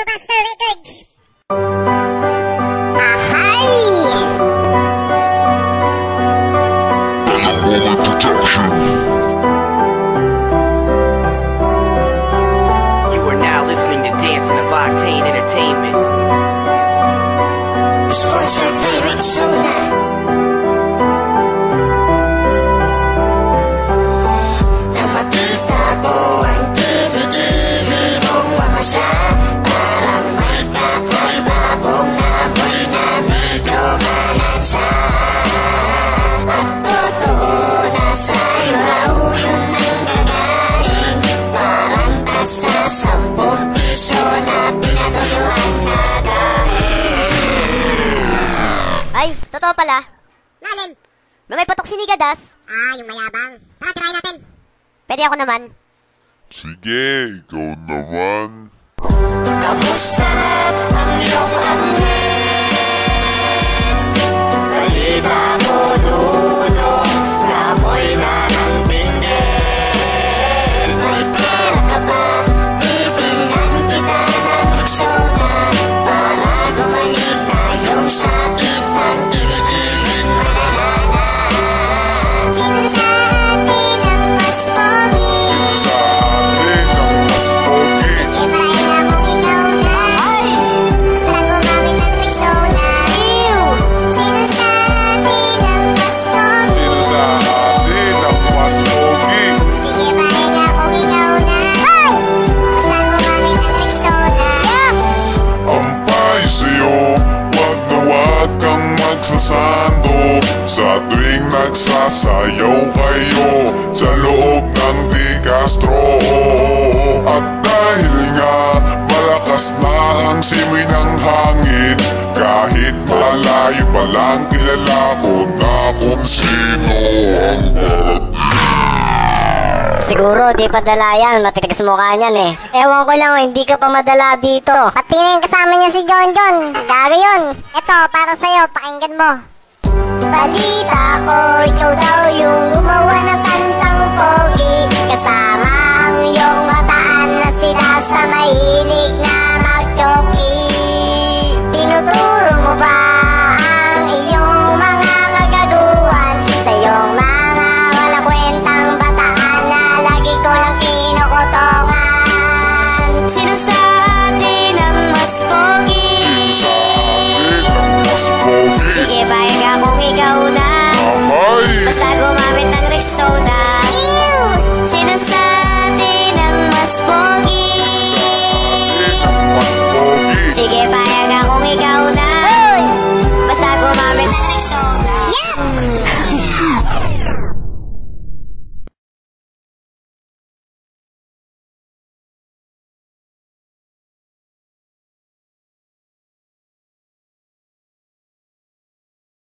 Buster Records. Ahay! Alamoy Production. You are now listening to Dancing of Octane Entertainment. Sponsored by Rexona. Nang makita ko ang kilikili mong wamasya, parang may kakaiba kong amoy na medyo malansa. At totoo na sa'yo raw yun ang gagaling, parang tagsa 10 piso na pinatuyuan na dahil. Ay, totoo pala. Lalim! May patok si Nigadas. Yung mayabang. Tara, try natin. Pwede ako naman. Sige, ikaw naman. Kamusta ang iyong anghel? Balita ko dudo, namoy na ng pinggel. May pera ka ba? Bibilan kita ng Rexona para gumaling na yung sakit ng kinikiling manalala. Sino sa atin ang mas pogi? Sa atin ang mas pogi. Iba na kung ikaw na. Gusto na gumamit ng Rexona. Sino sa atin ang mas pogi? Sino sa atin ang mas pogi? Sige ba nga kung ikaw na. Gusto na gumamit ng Rexona. Ampay sa'yo, wag na wag kang magsasando. Sa tuwing nagsasayaw kayo sa loob ng Di Castro. At dahil nga malakas na ang simoy ng hangin, kahit malayo pa lang kilala ko na kung sino ang Siguro, di pa dala yan. Matitigas mukha niyan eh. Ewan ko lang, hindi ka pa madala dito. Pati na yung kasama niya si John John. Gago yun. Ito, para sa'yo, pakinggan mo. Balita ko, ikaw daw yung gumawa ng kantang pogi. Kasama ang iyong mataan na sila sa mahilig.